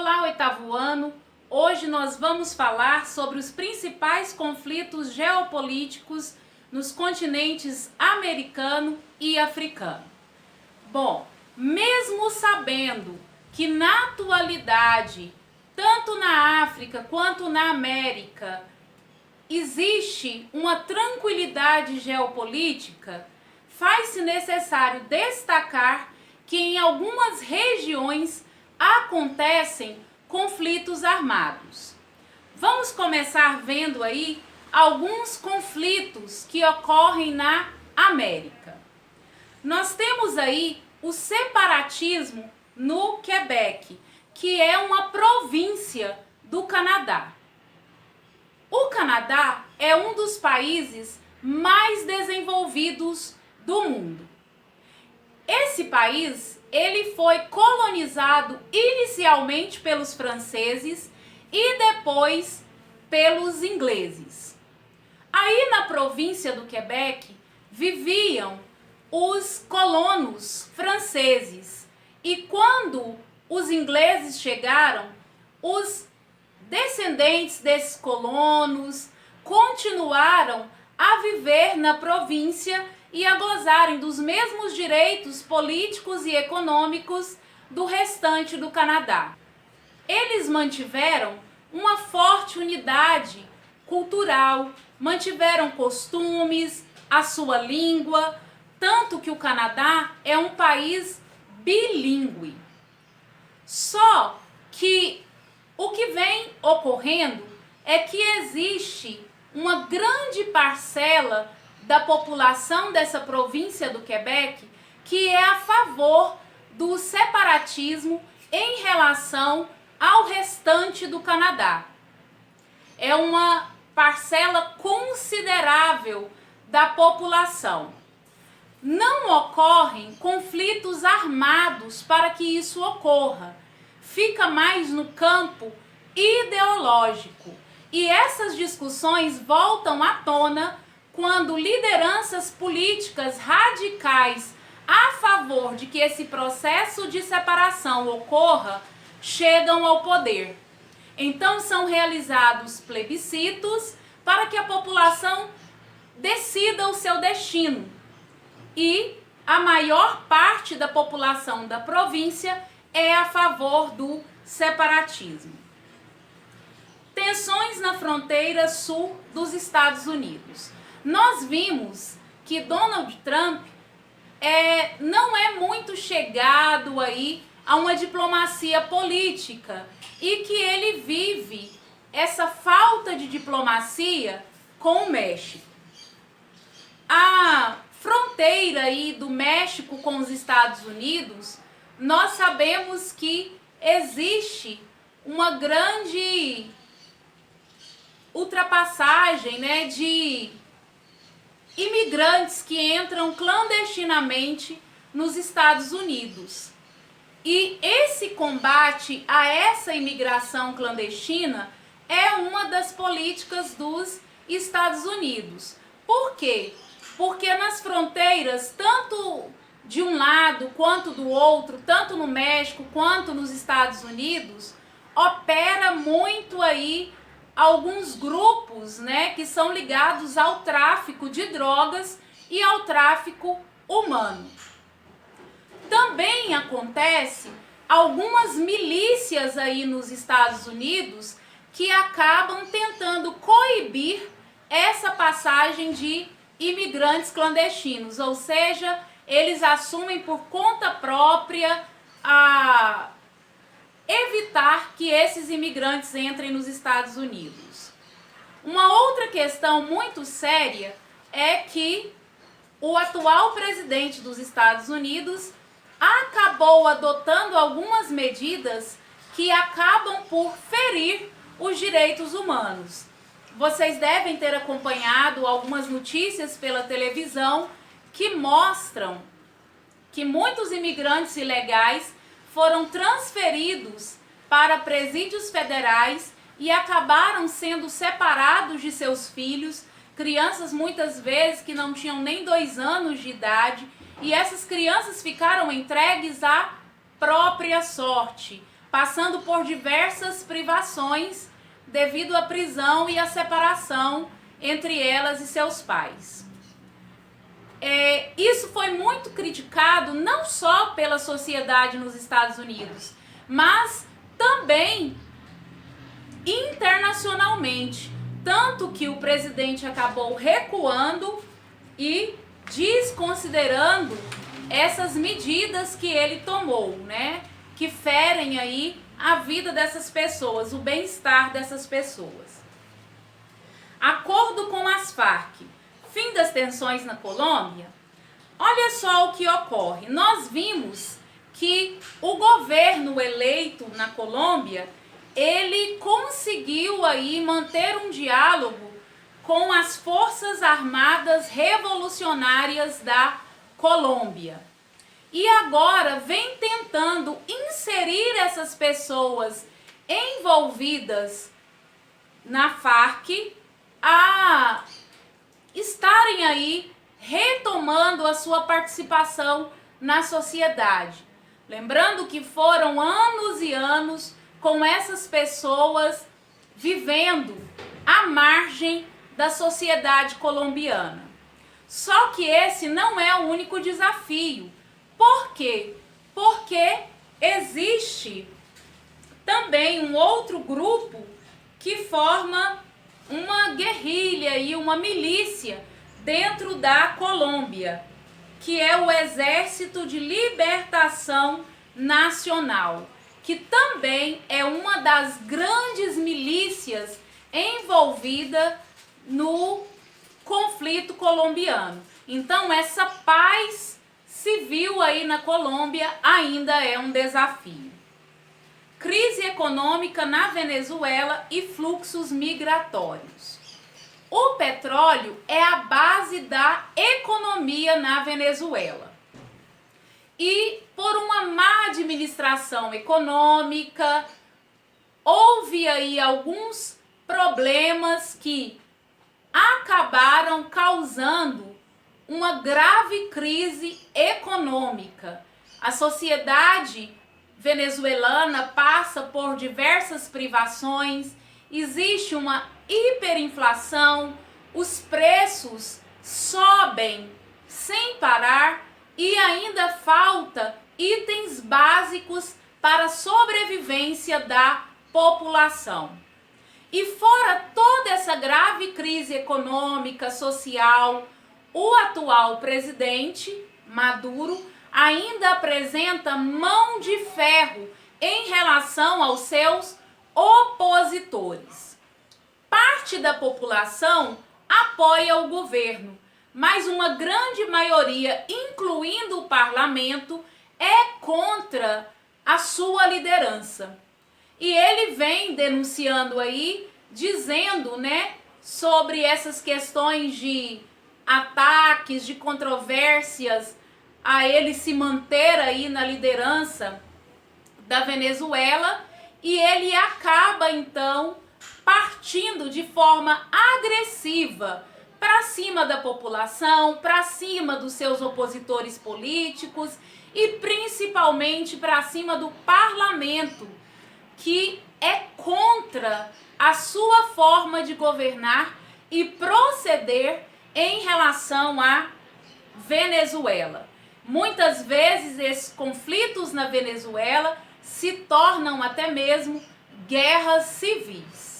Olá, oitavo ano! Hoje nós vamos falar sobre os principais conflitos geopolíticos nos continentes americano e africano. Bom, mesmo sabendo que na atualidade, tanto na África quanto na América, existe uma tranquilidade geopolítica, faz-se necessário destacar que em algumas regiões acontecem conflitos armados. Vamos começar vendo aí alguns conflitos que ocorrem na América. Nós temos aí o separatismo no Quebec, que é uma província do Canadá. O Canadá é um dos países mais desenvolvidos do mundo. Esse país, ele foi colonizado inicialmente pelos franceses e depois pelos ingleses. Aí na província do Quebec viviam os colonos franceses e quando os ingleses chegaram, os descendentes desses colonos continuaram a viver na província e a gozarem dos mesmos direitos políticos e econômicos do restante do Canadá. Eles mantiveram uma forte unidade cultural, mantiveram costumes, a sua língua, tanto que o Canadá é um país bilíngue. Só que o que vem ocorrendo é que existe uma grande parcela da população dessa província do Quebec que é a favor do separatismo em relação ao restante do Canadá. É uma parcela considerável da população. Não ocorrem conflitos armados para que isso ocorra. Fica mais no campo ideológico. E essas discussões voltam à tona quando lideranças políticas radicais a favor de que esse processo de separação ocorra chegam ao poder. Então são realizados plebiscitos para que a população decida o seu destino. E a maior parte da população da província é a favor do separatismo. Tensões na fronteira sul dos Estados Unidos. Nós vimos que Donald Trump não é muito chegado aí a uma diplomacia política e que ele vive essa falta de diplomacia com o México. A fronteira aí do México com os Estados Unidos, nós sabemos que existe uma grande ultrapassagem, de imigrantes que entram clandestinamente nos Estados Unidos. E esse combate a essa imigração clandestina é uma das políticas dos Estados Unidos. Por quê? Porque nas fronteiras, tanto de um lado quanto do outro, tanto no México quanto nos Estados Unidos, opera muito aí alguns grupos, que são ligados ao tráfico de drogas e ao tráfico humano. Também acontece algumas milícias aí nos Estados Unidos que acabam tentando coibir essa passagem de imigrantes clandestinos, ou seja, eles assumem por conta própria a evitar que esses imigrantes entrem nos Estados Unidos. Uma outra questão muito séria é que o atual presidente dos Estados Unidos acabou adotando algumas medidas que acabam por ferir os direitos humanos. Vocês devem ter acompanhado algumas notícias pela televisão que mostram que muitos imigrantes ilegais foram transferidos para presídios federais e acabaram sendo separados de seus filhos, crianças muitas vezes que não tinham nem 2 anos de idade, e essas crianças ficaram entregues à própria sorte, passando por diversas privações devido à prisão e à separação entre elas e seus pais. Isso foi muito criticado não só pela sociedade nos Estados Unidos, mas também internacionalmente. Tanto que o presidente acabou recuando e desconsiderando essas medidas que ele tomou, né? Que ferem aí a vida dessas pessoas, o bem-estar dessas pessoas. Acordo com as Farc. Fim das tensões na Colômbia. Olha só o que ocorre. Nós vimos que o governo eleito na Colômbia, ele conseguiu aí manter um diálogo com as Forças Armadas Revolucionárias da Colômbia. E agora vem tentando inserir essas pessoas envolvidas na Farc a estarem aí retomando a sua participação na sociedade. Lembrando que foram anos e anos com essas pessoas vivendo à margem da sociedade colombiana. Só que esse não é o único desafio. Por quê? Porque existe também um outro grupo que forma uma guerrilha e uma milícia dentro da Colômbia, que é o Exército de Libertação Nacional, que também é uma das grandes milícias envolvida no conflito colombiano. Então, essa paz civil aí na Colômbia ainda é um desafio. Crise econômica na Venezuela e fluxos migratórios. O petróleo é a base da economia na Venezuela. E por uma má administração econômica, houve aí alguns problemas que acabaram causando uma grave crise econômica. A sociedade venezuelana passa por diversas privações, existe uma hiperinflação, os preços sobem sem parar e ainda falta itens básicos para a sobrevivência da população. E fora toda essa grave crise econômica, social, o atual presidente, Maduro, ainda apresenta mão de ferro em relação aos seus opositores. Parte da população apoia o governo, mas uma grande maioria, incluindo o parlamento, é contra a sua liderança. E ele vem denunciando aí, dizendo, né, sobre essas questões de ataques, de controvérsias, a ele se manter aí na liderança da Venezuela, e ele acaba então partindo de forma agressiva para cima da população, para cima dos seus opositores políticos e principalmente para cima do parlamento, que é contra a sua forma de governar e proceder em relação à Venezuela. Muitas vezes esses conflitos na Venezuela se tornam até mesmo guerras civis.